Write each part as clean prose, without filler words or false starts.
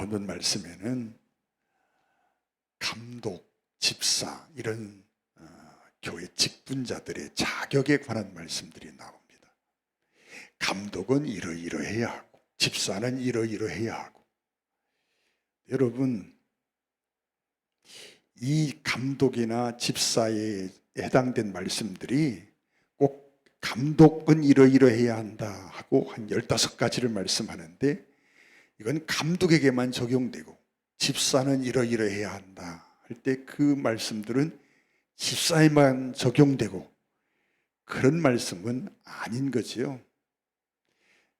하던 말씀에는 감독, 집사 이런 교회 직분자들의 자격에 관한 말씀들이 나옵니다. 감독은 이러이러해야 하고 집사는 이러이러해야 하고. 여러분, 이 감독이나 집사에 해당된 말씀들이 꼭 감독은 이러이러해야 한다 하고 한 15가지를 말씀하는데, 이건 감독에게만 적용되고 집사는 이러이러해야 한다 할 때 그 말씀들은 집사에만 적용되고 그런 말씀은 아닌 거지요.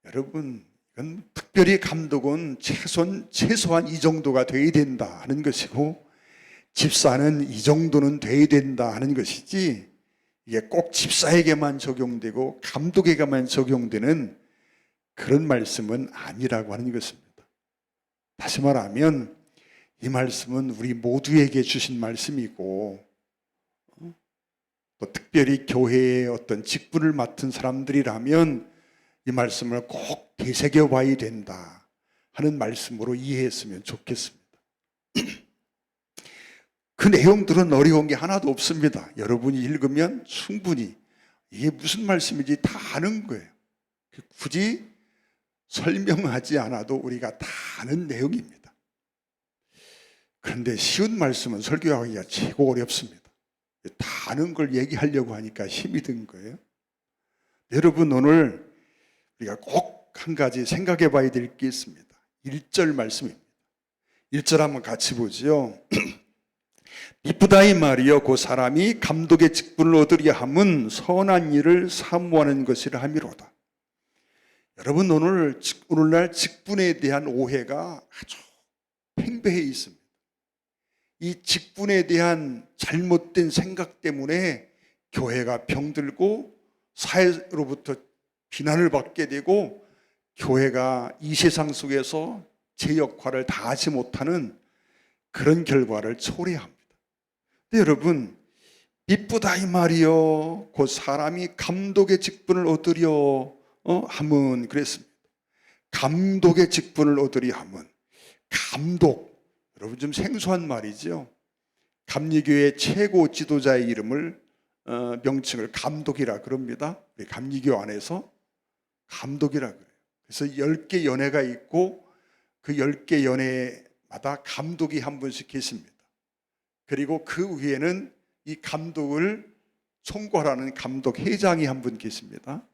여러분, 이건 특별히 감독은 최소한 이 정도가 돼야 된다 하는 것이고, 집사는 이 정도는 돼야 된다 하는 것이지, 이게 꼭 집사에게만 적용되고 감독에게만 적용되는 그런 말씀은 아니라고 하는 것입니다. 다시 말하면 이 말씀은 우리 모두에게 주신 말씀이고, 또 특별히 교회의 어떤 직분을 맡은 사람들이라면 이 말씀을 꼭 되새겨 봐야 된다 하는 말씀으로 이해했으면 좋겠습니다. 그 내용들은 어려운 게 하나도 없습니다. 여러분이 읽으면 충분히 이게 무슨 말씀인지 다 아는 거예요. 굳이 설명하지 않아도 우리가 다 아는 내용입니다. 그런데 쉬운 말씀은 설교하기가 최고 어렵습니다. 다 아는 걸 얘기하려고 하니까 힘이 든 거예요. 여러분, 오늘 우리가 꼭 한 가지 생각해 봐야 될 게 있습니다. 1절 말씀입니다. 1절 한번 같이 보죠. 미쁘다 이 말이여, 그 사람이 감독의 직분을 얻으려 함은 선한 일을 사모하는 것이라 함이로다. 여러분, 오늘날 직분에 대한 오해가 아주 팽배해 있습니다. 이 직분에 대한 잘못된 생각 때문에 교회가 병들고 사회로부터 비난을 받게 되고, 교회가 이 세상 속에서 제 역할을 다하지 못하는 그런 결과를 초래합니다. 근데 여러분, 미쁘다 이 말이요, 그 사람이 감독의 직분을 얻으려 함은 그랬습니다. 감독의 직분을 얻으려 함은, 감독, 여러분 좀 생소한 말이죠. 감리교의 최고 지도자의 이름을 명칭을 감독이라 그럽니다. 우리 감리교 안에서 감독이라 그래요. 그래서 10개 연회가 있고 그 10개 연회마다 감독이 한 분씩 계십니다. 그리고 그 위에는 이 감독을 총괄하는 감독회장이 한 분 계십니다.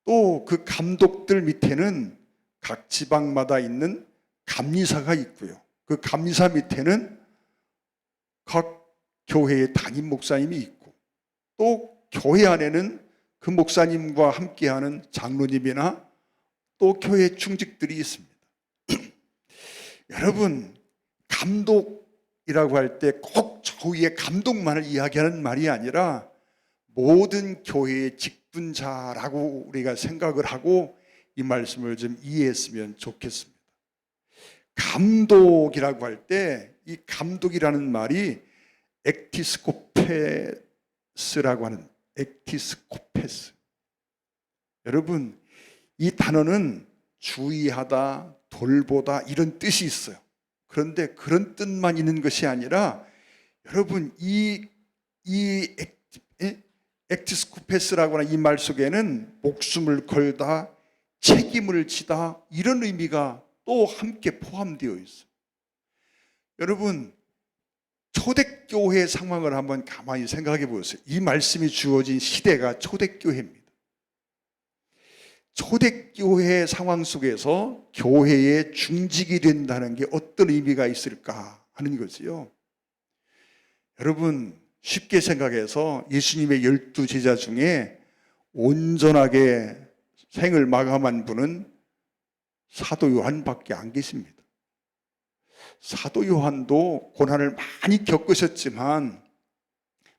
또 그 감독들 밑에는 각 지방마다 있는 감리사가 있고요. 그 감리사 밑에는 각 교회의 담임 목사님이 있고, 또 교회 안에는 그 목사님과 함께하는 장로님이나 또 교회 중직들이 있습니다. 여러분, 감독이라고 할 때 꼭 저 위에 감독만을 이야기하는 말이 아니라 모든 교회의 직분자라고 우리가 생각을 하고 이 말씀을 좀 이해했으면 좋겠습니다. 감독이라고 할 때 이 감독이라는 말이 엑티스코페스라고 하는, 엑티스코페스. 여러분, 이 단어는 주의하다, 돌보다 이런 뜻이 있어요. 그런데 그런 뜻만 있는 것이 아니라, 여러분, 이 엑티스코페스라고 하는 이 말 속에는 목숨을 걸다, 책임을 지다, 이런 의미가 또 함께 포함되어 있어요. 여러분, 초대교회 상황을 한번 가만히 생각해 보세요. 이 말씀이 주어진 시대가 초대교회입니다. 초대교회 상황 속에서 교회의 중직이 된다는 게 어떤 의미가 있을까 하는 거지요. 여러분, 쉽게 생각해서 예수님의 12제자 중에 온전하게 생을 마감한 분은 사도 요한밖에 안 계십니다. 사도 요한도 고난을 많이 겪으셨지만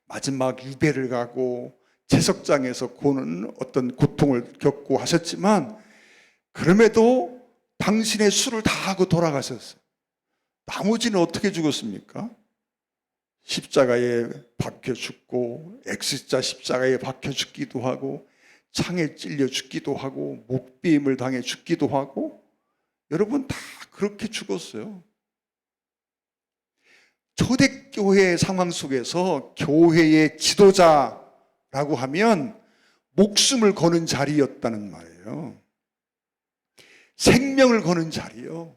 마지막 유배를 가고 채석장에서 어떤 고통을 겪고 하셨지만, 그럼에도 당신의 수를 다 하고 돌아가셨어요. 나머지는 어떻게 죽었습니까? 십자가에 박혀 죽고, X자 십자가에 박혀 죽기도 하고, 창에 찔려 죽기도 하고, 목베임을 당해 죽기도 하고, 여러분 다 그렇게 죽었어요. 초대교회 상황 속에서 교회의 지도자라고 하면 목숨을 거는 자리였다는 말이에요. 생명을 거는 자리요.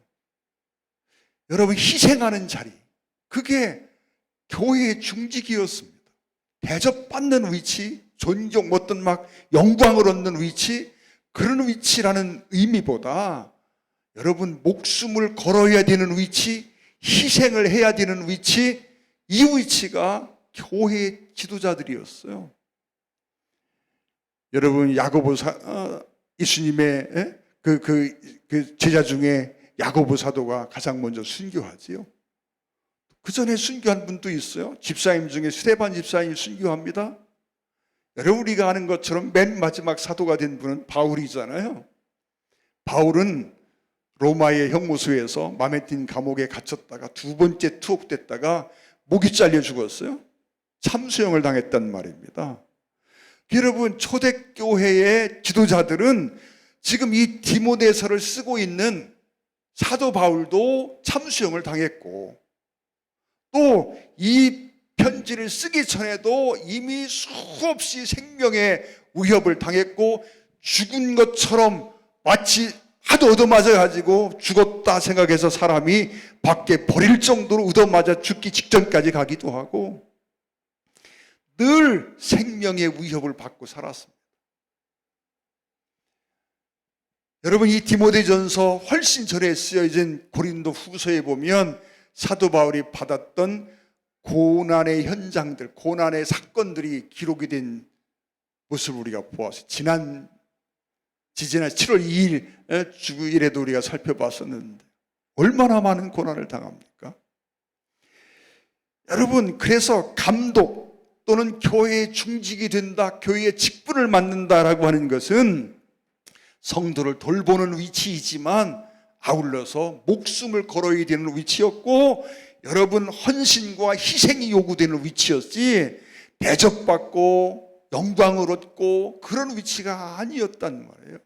여러분 희생하는 자리. 그게 교회의 중직이었습니다. 대접받는 위치, 존경, 어떤 막 영광을 얻는 위치, 그런 위치라는 의미보다 여러분 목숨을 걸어야 되는 위치, 희생을 해야 되는 위치, 이 위치가 교회의 지도자들이었어요. 여러분 야고보 예수님의 그 제자 중에 야고보 사도가 가장 먼저 순교하지요. 그 전에 순교한 분도 있어요. 집사님 중에 스데반 집사님이 순교합니다. 여러분 우리가 아는 것처럼 맨 마지막 사도가 된 분은 바울이잖아요. 바울은 로마의 형무소에서 마메틴 감옥에 갇혔다가 두 번째 투옥됐다가 목이 잘려 죽었어요. 참수형을 당했단 말입니다. 여러분 초대교회의 지도자들은 지금 이 디모데서를 쓰고 있는 사도 바울도 참수형을 당했고 또 이 편지를 쓰기 전에도 이미 수없이 생명의 위협을 당했고 죽은 것처럼 마치 하도 얻어맞아가지고 죽었다 생각해서 사람이 밖에 버릴 정도로 얻어맞아 죽기 직전까지 가기도 하고 늘 생명의 위협을 받고 살았습니다. 여러분 이 디모데전서 훨씬 전에 쓰여진 고린도 후서에 보면 사도 바울이 받았던 고난의 현장들, 고난의 사건들이 기록이 된 모습을 우리가 보았어요. 지난 7월 2일 주일에도 우리가 살펴봤었는데 얼마나 많은 고난을 당합니까? 여러분 그래서 감독 또는 교회의 중직이 된다, 교회의 직분을 맡는다라고 하는 것은 성도를 돌보는 위치이지만 아울러서 목숨을 걸어야 되는 위치였고 여러분 헌신과 희생이 요구되는 위치였지 대접받고 영광을 얻고 그런 위치가 아니었단 말이에요.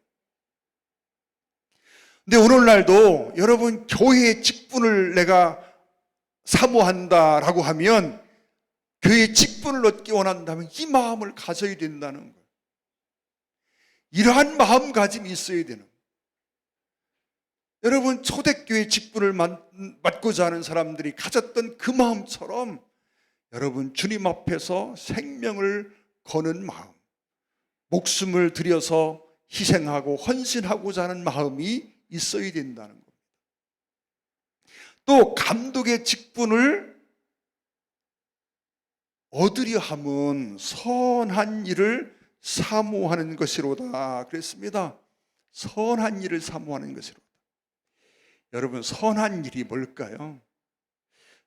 근데 오늘날도 여러분 교회의 직분을 내가 사모한다라고 하면 교회의 직분을 얻기 원한다면 이 마음을 가져야 된다는 거예요. 이러한 마음가짐이 있어야 되는 거예요. 여러분 초대교회 직분을 맡고자 하는 사람들이 가졌던 그 마음처럼 여러분 주님 앞에서 생명을 거는 마음, 목숨을 들여서 희생하고 헌신하고자 하는 마음이 있어야 된다는 겁니다. 또 감독의 직분을 얻으려 함은 선한 일을 사모하는 것이로다 그랬습니다. 선한 일을 사모하는 것이로다. 여러분 선한 일이 뭘까요?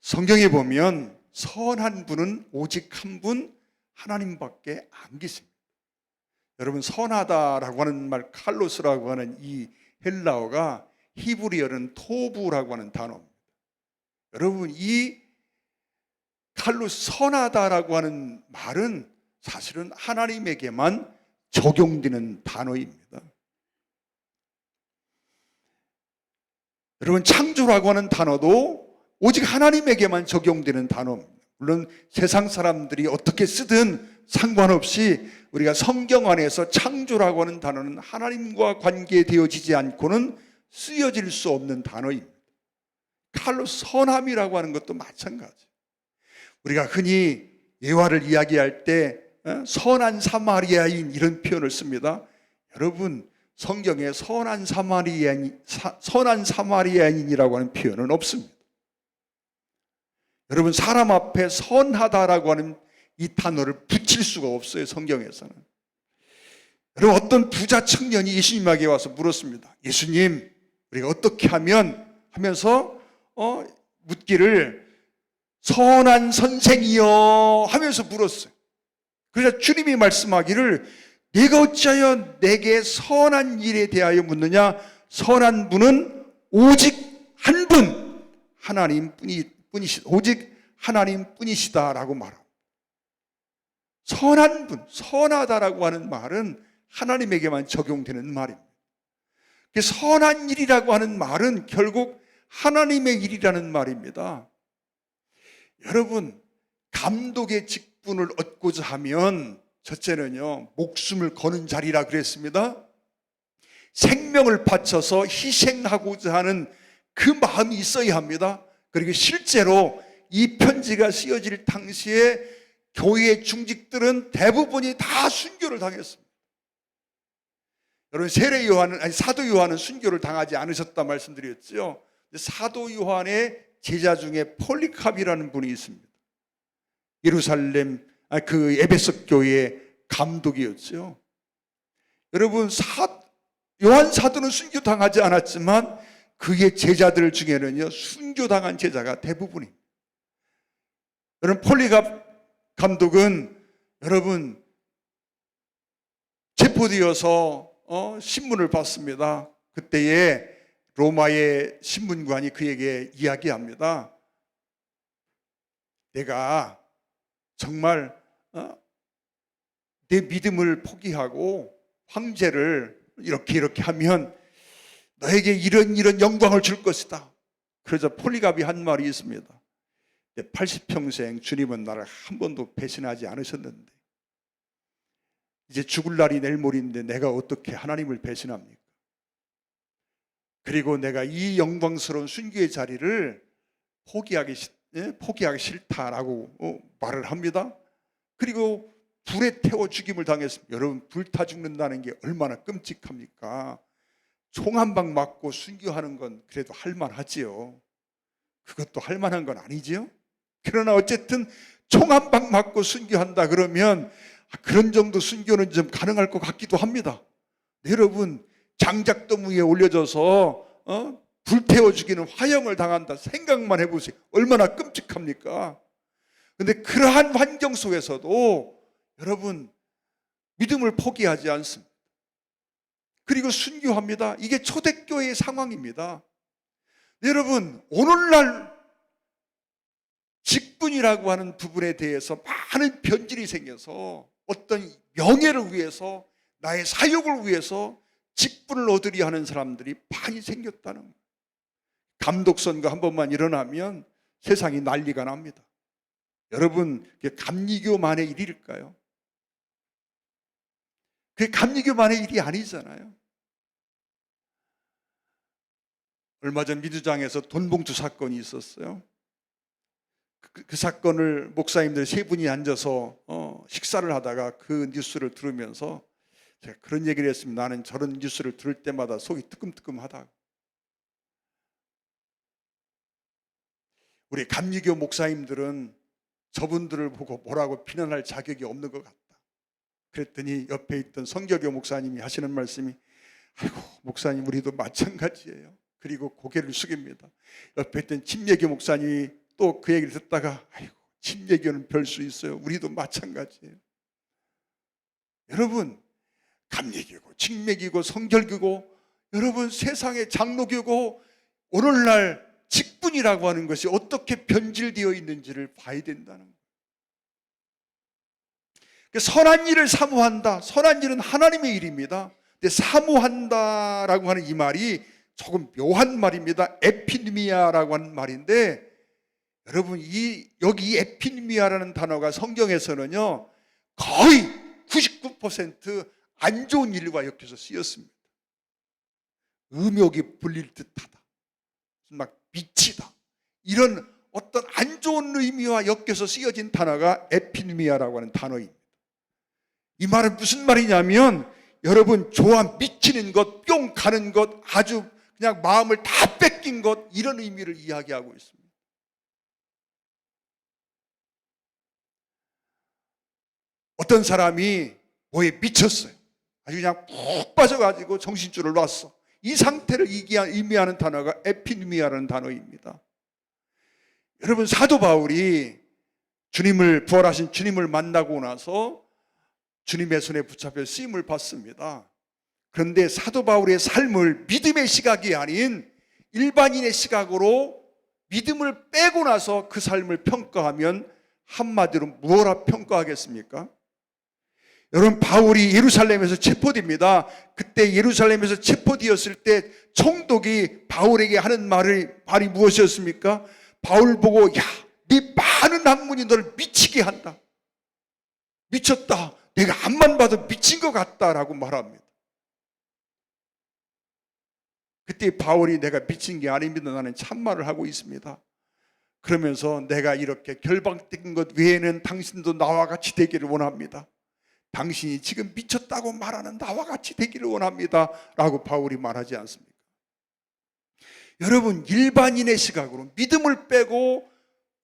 성경에 보면 선한 분은 오직 한 분 하나님밖에 안 계십니다. 여러분 선하다라고 하는 말 칼로스라고 하는 이 헬라어가 히브리어는 토부라고 하는 단어입니다. 여러분 이 칼로스 선하다라고 하는 말은 사실은 하나님에게만 적용되는 단어입니다. 여러분 창조라고 하는 단어도 오직 하나님에게만 적용되는 단어입니다. 물론 세상 사람들이 어떻게 쓰든 상관없이 우리가 성경 안에서 창조라고 하는 단어는 하나님과 관계되어지지 않고는 쓰여질 수 없는 단어입니다. 칼로스 선함이라고 하는 것도 마찬가지. 우리가 흔히 예화를 이야기할 때 선한 사마리아인 이런 표현을 씁니다. 여러분 성경에 선한 사마리아인이라고 하는 표현은 없습니다. 여러분 사람 앞에 선하다라고 하는 이 단어를 붙일 수가 없어요. 성경에서는. 여러분 어떤 부자 청년이 예수님에게 와서 물었습니다. 예수님 우리가 어떻게 하면서 묻기를 선한 선생이여 하면서 물었어요. 그래서 주님이 말씀하기를 네가 어찌하여 내게 선한 일에 대하여 묻느냐? 선한 분은 오직 한 분 하나님뿐이시다. 오직 하나님뿐이시다라고 말합니다. 선한 분, 선하다라고 하는 말은 하나님에게만 적용되는 말입니다. 선한 일이라고 하는 말은 결국 하나님의 일이라는 말입니다. 여러분, 감독의 직분을 얻고자 하면 첫째는요, 목숨을 거는 자리라 그랬습니다. 생명을 바쳐서 희생하고자 하는 그 마음이 있어야 합니다. 그리고 실제로 이 편지가 쓰여질 당시에 교회의 중직들은 대부분이 다 순교를 당했습니다. 여러분, 사도 요한은 순교를 당하지 않으셨다 말씀드렸죠. 사도 요한의 제자 중에 폴리캅이라는 분이 있습니다. 예루살렘 그 에베소 교회의 감독이었죠. 여러분, 요한 사도는 순교 당하지 않았지만 그의 제자들 중에는요, 순교 당한 제자가 대부분입니다. 여러분, 폴리캅 감독은 여러분 체포되어서 신문을 받습니다. 그때에 로마의 신문관이 그에게 이야기합니다. 내가 정말 내 믿음을 포기하고 황제를 이렇게 하면 너에게 이런 영광을 줄 것이다. 그래서 폴리갑이 한 말이 있습니다. 80평생 주님은 나를 한 번도 배신하지 않으셨는데 이제 죽을 날이 내일 모레인데 내가 어떻게 하나님을 배신합니까? 그리고 내가 이 영광스러운 순교의 자리를 포기하기 싫다라고 말을 합니다. 그리고 불에 태워 죽임을 당했습니다. 여러분, 불타 죽는다는 게 얼마나 끔찍합니까? 총 한 방 맞고 순교하는 건 그래도 할만하지요. 그것도 할만한 건 아니지요. 그러나 어쨌든 총 한 방 맞고 순교한다 그러면 그런 정도 순교는 좀 가능할 것 같기도 합니다. 여러분, 장작돔 위에 올려져서 불태워 죽이는 화형을 당한다 생각만 해보세요. 얼마나 끔찍합니까? 그런데 그러한 환경 속에서도 여러분 믿음을 포기하지 않습니다. 그리고 순교합니다. 이게 초대교회의 상황입니다. 여러분, 오늘날 직분이라고 하는 부분에 대해서 많은 변질이 생겨서 어떤 명예를 위해서, 나의 사역을 위해서 직분을 얻으려 하는 사람들이 많이 생겼다는 거예요. 감독선거 한 번만 일어나면 세상이 난리가 납니다. 여러분, 그게 감리교만의 일일까요? 그게 감리교만의 일이 아니잖아요. 얼마 전 민주당에서 돈봉투 사건이 있었어요. 그 사건을 목사님들 세 분이 앉아서 식사를 하다가 그 뉴스를 들으면서 제가 그런 얘기를 했습니다. 나는 저런 뉴스를 들을 때마다 속이 뜨끔뜨끔하다. 우리 감리교 목사님들은 저분들을 보고 뭐라고 비난할 자격이 없는 것 같다. 그랬더니 옆에 있던 성결교 목사님이 하시는 말씀이, 아이고 목사님, 우리도 마찬가지예요. 그리고 고개를 숙입니다. 옆에 있던 침례교 목사님이 또 그 얘기를 듣다가, 아이고 침례교는 별 수 있어요. 우리도 마찬가지예요. 여러분, 감리교고 침례교고 성결교고 여러분 세상의 장로교고 오늘날 직분이라고 하는 것이 어떻게 변질되어 있는지를 봐야 된다는 거예요. 선한 일을 사모한다. 선한 일은 하나님의 일입니다. 근데 사모한다라고 하는 이 말이 조금 묘한 말입니다. 에피누미아라고 하는 말인데, 여러분 여기 에피누미아라는 단어가 성경에서는요 거의 99% 안 좋은 일과 엮여서 쓰였습니다. 음욕이 불릴 듯하다, 막 미치다, 이런 어떤 안 좋은 의미와 엮여서 쓰여진 단어가 에피누미아라고 하는 단어입니다. 이 말은 무슨 말이냐면, 여러분 좋아 미치는 것, 뿅 가는 것, 아주 그냥 마음을 다 뺏긴 것, 이런 의미를 이야기하고 있습니다. 어떤 사람이 뭐에 미쳤어요. 아주 그냥 푹 빠져가지고 정신줄을 놨어. 이 상태를 의미하는 단어가 에피누미아라는 단어입니다. 여러분, 사도 바울이 부활하신 주님을 만나고 나서 주님의 손에 붙잡혀 쓰임을 받습니다. 그런데 사도 바울의 삶을 믿음의 시각이 아닌 일반인의 시각으로 믿음을 빼고 나서 그 삶을 평가하면 한마디로 무엇라 평가하겠습니까? 여러분, 바울이 예루살렘에서 체포됩니다. 그때 예루살렘에서 체포되었을 때 총독이 바울에게 하는 말이 무엇이었습니까? 바울 보고, 야, 네 많은 학문이 널 미치게 한다. 미쳤다. 내가 앞만 봐도 미친 것 같다라고 말합니다. 그때 바울이 내가 미친 게 아닙니다. 나는 참말을 하고 있습니다. 그러면서 내가 이렇게 결박된 것 외에는 당신도 나와 같이 되기를 원합니다. 당신이 지금 미쳤다고 말하는 나와 같이 되기를 원합니다. 라고 바울이 말하지 않습니까? 여러분, 일반인의 시각으로 믿음을 빼고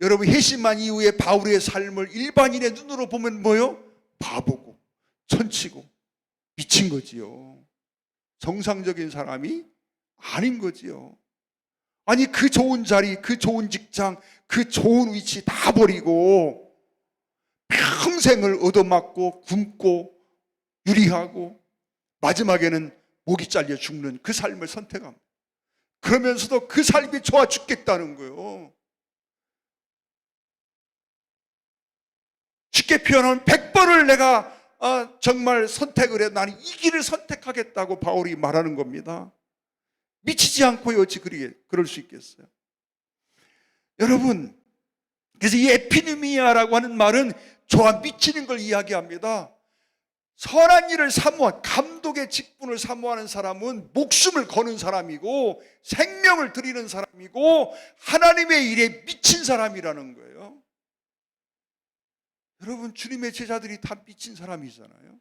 여러분 회심한 이후에 바울의 삶을 일반인의 눈으로 보면 뭐요? 바보고 천치고 미친 거지요. 정상적인 사람이 아닌 거지요. 아니, 그 좋은 자리, 그 좋은 직장, 그 좋은 위치 다 버리고 평생을 얻어맞고 굶고 유리하고 마지막에는 목이 잘려 죽는 그 삶을 선택합니다. 그러면서도 그 삶이 좋아 죽겠다는 거예요. 쉽게 표현하면 100번을 내가 정말 선택을 해 나는 이 길을 선택하겠다고 바울이 말하는 겁니다. 미치지 않고 어찌 그럴 수 있겠어요? 여러분, 그래서 이 에피누미아라고 하는 말은 좋아 미치는 걸 이야기합니다. 선한 일을 사모한, 감독의 직분을 사모하는 사람은 목숨을 거는 사람이고 생명을 드리는 사람이고 하나님의 일에 미친 사람이라는 거예요. 여러분, 주님의 제자들이 다 미친 사람이잖아요.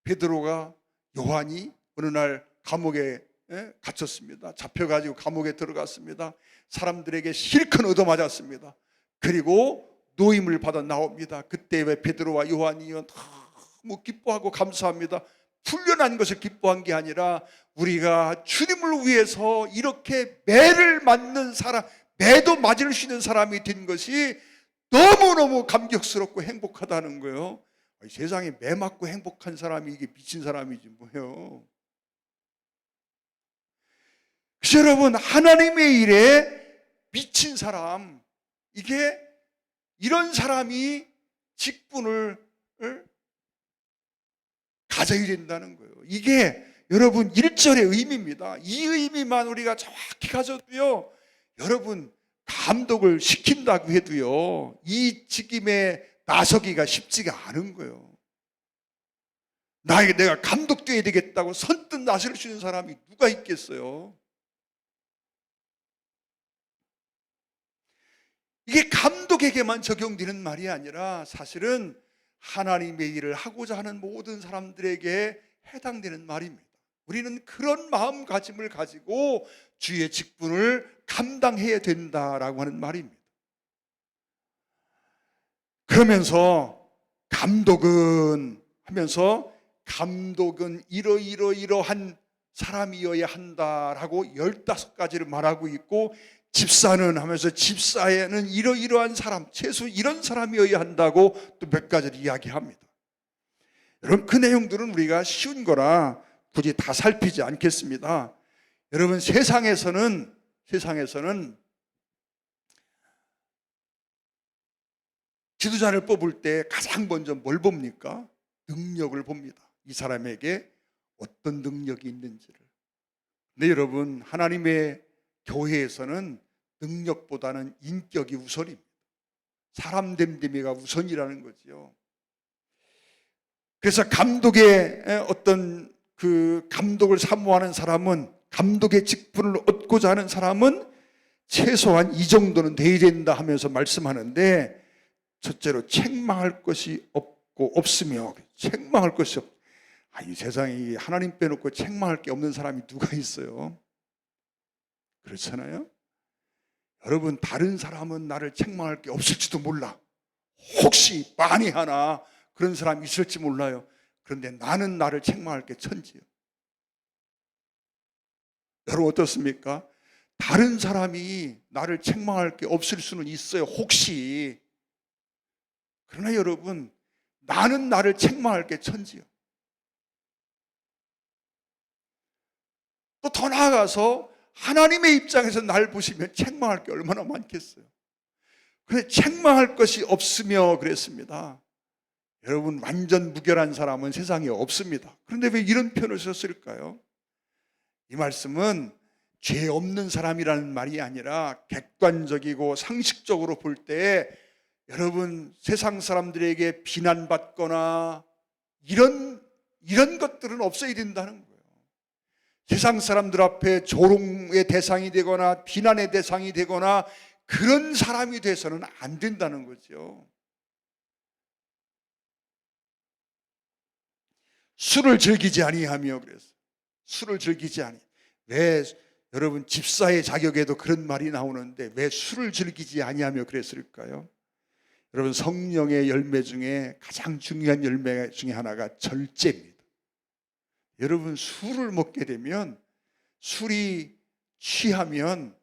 베드로가, 요한이 어느 날 감옥에 갇혔습니다. 잡혀가지고 감옥에 들어갔습니다. 사람들에게 실컷 얻어맞았습니다. 그리고 노임을 받아 나옵니다. 그때 왜 베드로와 요한이요 너무 기뻐하고 감사합니다. 풀려난 것을 기뻐한 게 아니라 우리가 주님을 위해서 이렇게 매를 맞는 사람, 매도 맞을 수 있는 사람이 된 것이 너무너무 감격스럽고 행복하다는 거예요. 세상에 매 맞고 행복한 사람이 이게 미친 사람이지 뭐예요. 그래서 여러분, 하나님의 일에 미친 사람, 이게 이런 사람이 직분을 가져야 된다는 거예요. 이게 여러분 1절의 의미입니다. 이 의미만 우리가 정확히 가져도요, 여러분 감독을 시킨다고 해도요 이 직임에 나서기가 쉽지가 않은 거예요. 내가 감독 돼야 되겠다고 선뜻 나설 수 있는 사람이 누가 있겠어요? 이게 감독에게만 적용되는 말이 아니라 사실은 하나님의 일을 하고자 하는 모든 사람들에게 해당되는 말입니다. 우리는 그런 마음가짐을 가지고 주의 직분을 감당해야 된다라고 하는 말입니다. 그러면서 감독은 하면서 감독은 이러이러이러한 사람이어야 한다라고 15가지를 말하고 있고, 집사는 하면서 집사에는 이러이러한 사람, 최소 이런 사람이어야 한다고 또 몇 가지를 이야기합니다. 여러분, 그 내용들은 우리가 쉬운 거라 굳이 다 살피지 않겠습니다. 여러분, 세상에서는 지도자를 뽑을 때 가장 먼저 뭘 봅니까? 능력을 봅니다. 이 사람에게 어떤 능력이 있는지를. 근데 여러분, 하나님의 교회에서는 능력보다는 인격이 우선입니다. 사람 됨됨이가 우선이라는 거지요. 그래서 감독의 어떤 그 감독을 사모하는 사람은, 감독의 직분을 얻고자 하는 사람은 최소한 이 정도는 돼야 된다 하면서 말씀하는데, 첫째로 책망할 것이 없으며, 책망할 것이 없. 이 세상에 하나님 빼놓고 책망할 게 없는 사람이 누가 있어요? 그렇잖아요. 여러분, 다른 사람은 나를 책망할 게 없을지도 몰라. 혹시 만에 하나 그런 사람이 있을지 몰라요. 그런데 나는 나를 책망할 게 천지요. 여러분, 어떻습니까? 다른 사람이 나를 책망할 게 없을 수는 있어요, 혹시. 그러나 여러분, 나는 나를 책망할 게 천지요. 또 더 나아가서 하나님의 입장에서 날 보시면 책망할 게 얼마나 많겠어요. 그런데 책망할 것이 없으며 그랬습니다. 여러분, 완전 무결한 사람은 세상에 없습니다. 그런데 왜 이런 표현을 썼을까요? 이 말씀은 죄 없는 사람이라는 말이 아니라 객관적이고 상식적으로 볼 때 여러분, 세상 사람들에게 비난받거나 이런 것들은 없어야 된다는 거예요. 세상 사람들 앞에 조롱의 대상이 되거나 비난의 대상이 되거나 그런 사람이 돼서는 안 된다는 거죠. 술을 즐기지 아니하며, 그래서 술을 즐기지 아니. 왜 여러분, 집사의 자격에도 그런 말이 나오는데 왜 술을 즐기지 아니하며 그랬을까요? 여러분, 성령의 열매 중에 가장 중요한 열매 중에 하나가 절제입니다. 여러분, 술을 먹게 되면, 술이 취하면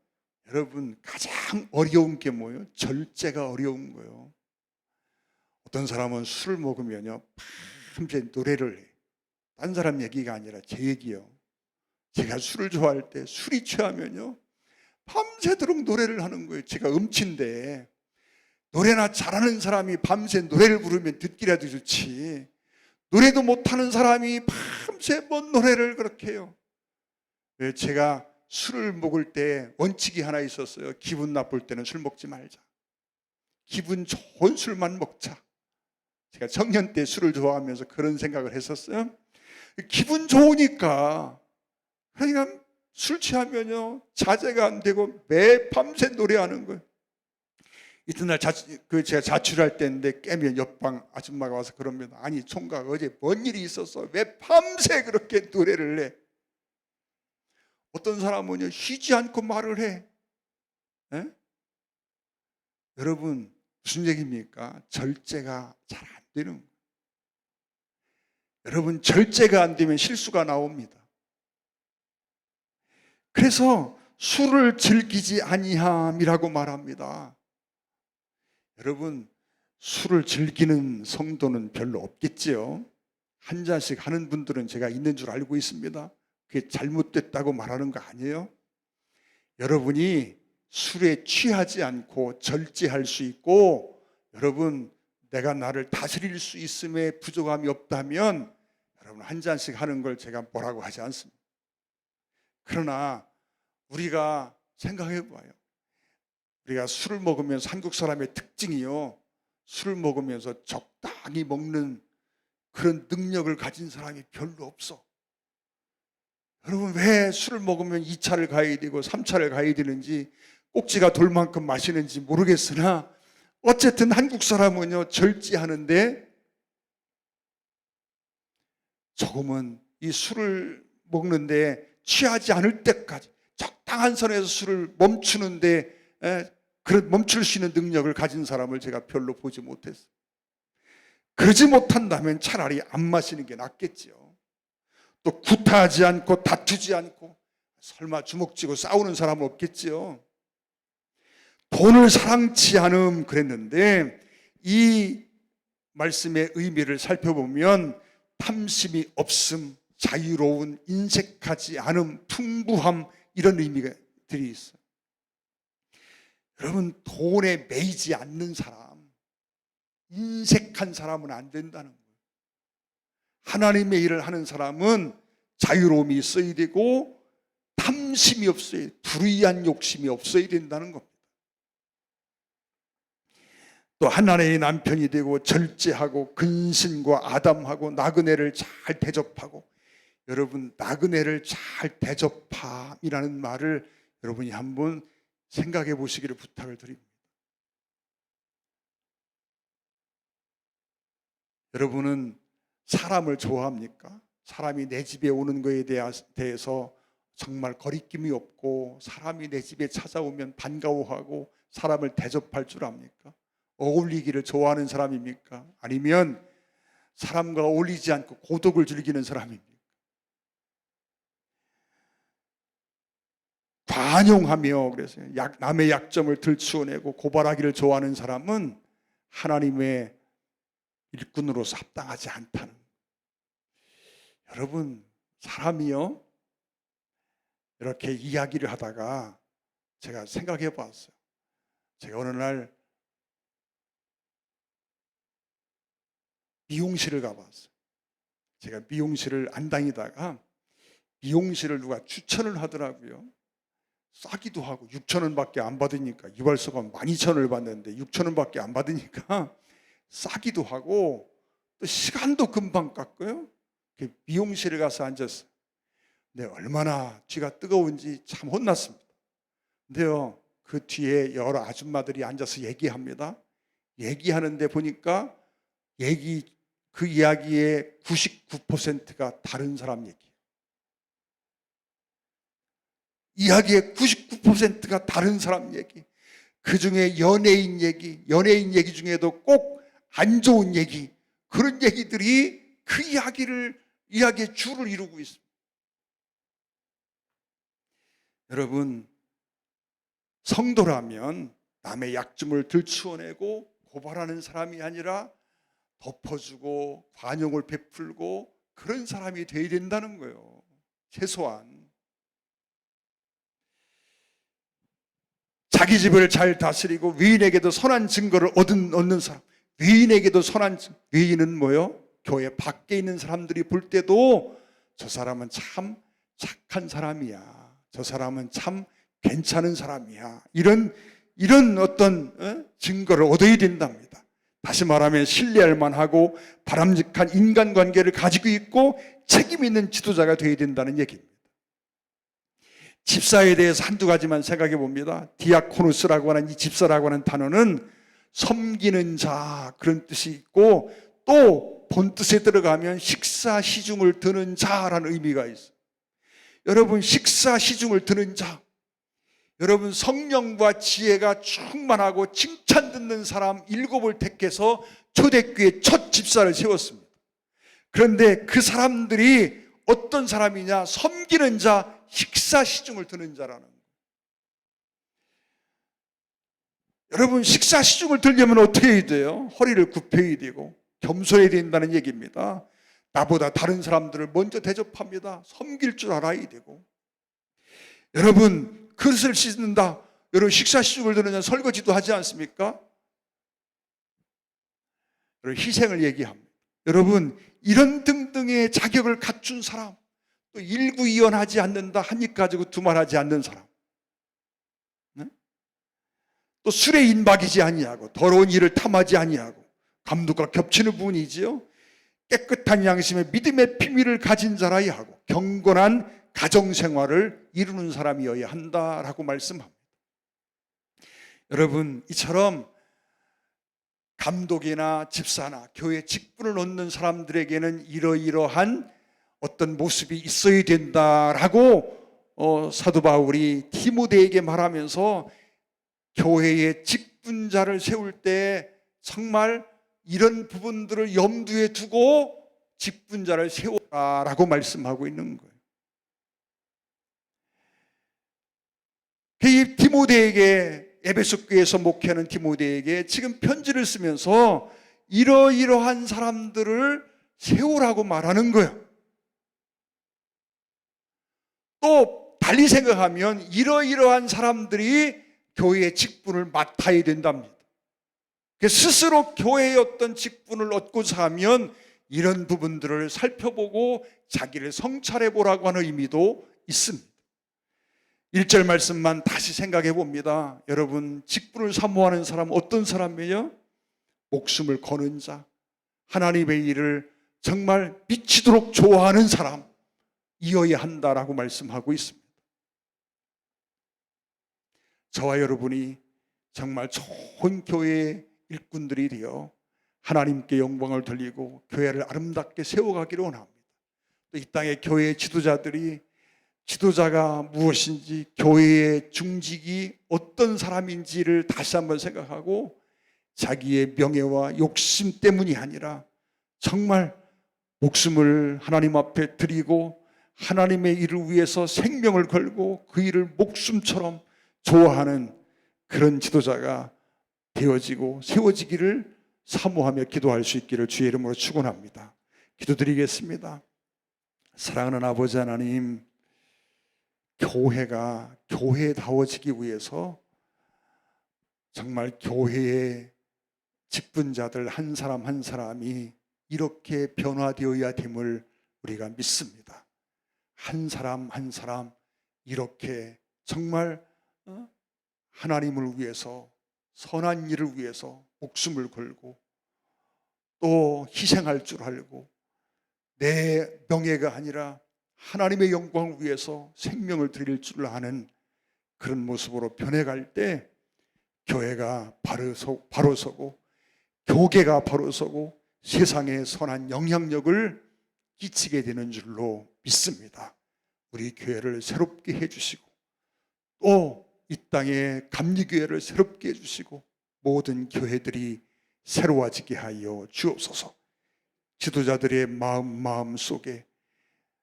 여러분 가장 어려운 게 뭐예요? 절제가 어려운 거예요. 어떤 사람은 술을 먹으면요 밤새 노래를 해. 딴 사람 얘기가 아니라 제 얘기요. 제가 술을 좋아할 때 술이 취하면요 밤새도록 노래를 하는 거예요. 제가 음치인데 노래나 잘하는 사람이 밤새 노래를 부르면 듣기라도 좋지, 노래도 못하는 사람이 밤새 뭔 노래를 그렇게 해요. 제가 술을 먹을 때 원칙이 하나 있었어요. 기분 나쁠 때는 술 먹지 말자. 기분 좋은 술만 먹자. 제가 청년 때 술을 좋아하면서 그런 생각을 했었어요. 기분 좋으니까. 그러니까 술 취하면요 자제가 안 되고 매 밤새 노래하는 거예요. 이튿날 제가 자취할 때인데 깨면 옆방 아줌마가 와서 그럽니다. 아니 총각, 어제 뭔 일이 있었어? 왜 밤새 그렇게 노래를 해? 어떤 사람은요 쉬지 않고 말을 해. 에? 여러분, 무슨 얘기입니까? 절제가 잘 안 되는 거예요. 여러분, 절제가 안 되면 실수가 나옵니다. 그래서 술을 즐기지 아니함이라고 말합니다. 여러분, 술을 즐기는 성도는 별로 없겠지요. 한 잔씩 하는 분들은 제가 있는 줄 알고 있습니다. 그게 잘못됐다고 말하는 거 아니에요. 여러분이 술에 취하지 않고 절제할 수 있고, 여러분 내가 나를 다스릴 수 있음에 부족함이 없다면 여러분 한 잔씩 하는 걸 제가 뭐라고 하지 않습니다. 그러나 우리가 생각해 봐요. 우리가 술을 먹으면서, 한국 사람의 특징이요, 술을 먹으면서 적당히 먹는 그런 능력을 가진 사람이 별로 없어. 여러분, 왜 술을 먹으면 2차를 가야 되고 3차를 가야 되는지, 꼭지가 돌 만큼 마시는지 모르겠으나 어쨌든 한국 사람은요 절제하는데 조금은 이 술을 먹는데 취하지 않을 때까지 적당한 선에서 술을 멈추는데 그런 멈출 수 있는 능력을 가진 사람을 제가 별로 보지 못했어요. 그러지 못한다면 차라리 안 마시는 게 낫겠지요. 또 구타하지 않고 다투지 않고 설마 주먹 쥐고 싸우는 사람은 없겠지요. 돈을 사랑치 않음 그랬는데 이 말씀의 의미를 살펴보면 탐심이 없음, 자유로운, 인색하지 않음, 풍부함, 이런 의미들이 있어요. 여러분, 돈에 매이지 않는 사람, 인색한 사람은 안 된다는 거예요. 하나님의 일을 하는 사람은 자유로움이 있어야 되고 탐심이 없어야, 불의한 욕심이 없어야 된다는 겁니다. 또 하나님의 남편이 되고 절제하고 근신과 아담하고 나그네를 잘 대접하고, 여러분 나그네를 잘 대접함이라는 말을 여러분이 한번 생각해 보시기를 부탁을 드립니다. 여러분은 사람을 좋아합니까? 사람이 내 집에 오는 것에 대해서 정말 거리낌이 없고 사람이 내 집에 찾아오면 반가워하고 사람을 대접할 줄 압니까? 어울리기를 좋아하는 사람입니까? 아니면 사람과 어울리지 않고 고독을 즐기는 사람입니까? 관용하며, 그래서 남의 약점을 들추어내고 고발하기를 좋아하는 사람은 하나님의 일꾼으로서 합당하지 않다는. 여러분, 사람이요 이렇게 이야기를 하다가 제가 생각해 봤어요. 제가 어느 날 미용실을 가봤어요. 제가 미용실을 안 다니다가 미용실을 누가 추천을 하더라고요. 싸기도 하고 6천 원밖에 안 받으니까, 이발소가 12,000원을 받는데 6천 원밖에 안 받으니까 싸기도 하고 또 시간도 금방 깎고요. 미용실에 가서 앉았어요. 근데 얼마나 뒤가 뜨거운지 참 혼났습니다. 근데요, 그 뒤에 여러 아줌마들이 앉아서 얘기합니다. 얘기하는데 보니까 그 이야기의 99%가 다른 사람 얘기. 이야기의 99%가 다른 사람 얘기. 그 중에 연예인 얘기 중에도 꼭 안 좋은 얘기, 그런 얘기들이 그 이야기의 줄을 이루고 있습니다. 여러분, 성도라면 남의 약점을 들추어내고 고발하는 사람이 아니라 덮어주고 관용을 베풀고 그런 사람이 되어야 된다는 거예요. 최소한 자기 집을 잘 다스리고 위인에게도 선한 증거를 얻는 사람. 위인에게도 선한 증거. 위인은 뭐요? 교회 밖에 있는 사람들이 볼 때도 저 사람은 참 착한 사람이야, 저 사람은 참 괜찮은 사람이야, 이런 어떤 증거를 얻어야 된답니다. 다시 말하면 신뢰할 만하고 바람직한 인간관계를 가지고 있고 책임 있는 지도자가 되어야 된다는 얘기입니다. 집사에 대해서 한두 가지만 생각해 봅니다. 디아코노스라고 하는 이 집사라고 하는 단어는 섬기는 자, 그런 뜻이 있고, 또 본뜻에 들어가면 식사 시중을 드는 자라는 의미가 있어요. 여러분, 식사 시중을 드는 자, 여러분 성령과 지혜가 충만하고 칭찬 듣는 사람 7을 택해서 초대교회 첫 집사를 세웠습니다. 그런데 그 사람들이 어떤 사람이냐? 섬기는 자, 식사 시중을 드는 자라는 거예요. 여러분, 식사 시중을 들려면 어떻게 해야 돼요? 허리를 굽혀야 되고 겸손해야 된다는 얘기입니다. 나보다 다른 사람들을 먼저 대접합니다. 섬길 줄 알아야 되고. 여러분, 그릇을 씻는다. 여러분, 식사 시중을 드는 자는 설거지도 하지 않습니까? 여러분, 희생을 얘기합니다. 여러분, 이런 등등의 자격을 갖춘 사람, 또 일구이연하지 않는다, 한 입 가지고 두말하지 않는 사람, 또 술에 인박이지 아니하고 더러운 일을 탐하지 아니하고, 감독과 겹치는 부분이지요. 깨끗한 양심의 믿음의 비밀을 가진 자라야 하고 경건한 가정생활을 이루는 사람이어야 한다라고 말씀합니다. 여러분, 이처럼 감독이나 집사나 교회 직분을 얻는 사람들에게는 이러이러한 어떤 모습이 있어야 된다라고 사도 바울이 디모데에게 말하면서 교회의 직분자를 세울 때 정말 이런 부분들을 염두에 두고 직분자를 세워라라고 말씀하고 있는 거예요. 이 디모데에게, 에베소 교회에서 목회하는 디모데에게 지금 편지를 쓰면서 이러이러한 사람들을 세우라고 말하는 거예요. 또 달리 생각하면 이러이러한 사람들이 교회의 직분을 맡아야 된답니다. 스스로 교회의 어떤 직분을 얻고자 하면 이런 부분들을 살펴보고 자기를 성찰해 보라고 하는 의미도 있습니다. 1절 말씀만 다시 생각해 봅니다. 여러분, 직분을 사모하는 사람은 어떤 사람이에요? 목숨을 거는 자, 하나님의 일을 정말 미치도록 좋아하는 사람이어야 한다라고 말씀하고 있습니다. 저와 여러분이 정말 좋은 교회의 일꾼들이 되어 하나님께 영광을 돌리고 교회를 아름답게 세워가기를 원합니다. 또 이 땅의 교회의 지도자가 무엇인지, 교회의 중직이 어떤 사람인지를 다시 한번 생각하고 자기의 명예와 욕심 때문이 아니라 정말 목숨을 하나님 앞에 드리고 하나님의 일을 위해서 생명을 걸고 그 일을 목숨처럼 좋아하는 그런 지도자가 되어지고 세워지기를 사모하며 기도할 수 있기를 주의 이름으로 축원합니다. 기도드리겠습니다. 사랑하는 아버지 하나님, 교회가 교회다워지기 위해서 정말 교회의 직분자들 한 사람 한 사람이 이렇게 변화되어야 됨을 우리가 믿습니다. 한 사람 한 사람 이렇게 정말 하나님을 위해서, 선한 일을 위해서 목숨을 걸고 또 희생할 줄 알고, 내 명예가 아니라 하나님의 영광을 위해서 생명을 드릴 줄 아는 그런 모습으로 변해갈 때 교회가 바로 서고 교계가 바로 서고 세상에 선한 영향력을 끼치게 되는 줄로 믿습니다. 우리 교회를 새롭게 해주시고 또 이 땅에 감리교회를 새롭게 해주시고 모든 교회들이 새로워지게 하여 주옵소서. 지도자들의 마음 속에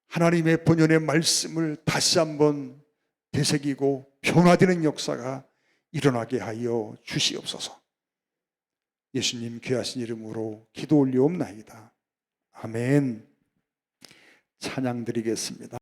하나님의 본연의 말씀을 다시 한번 되새기고 변화되는 역사가 일어나게 하여 주시옵소서. 예수님 귀하신 이름으로 기도 올리옵나이다. 아멘. 찬양 드리겠습니다.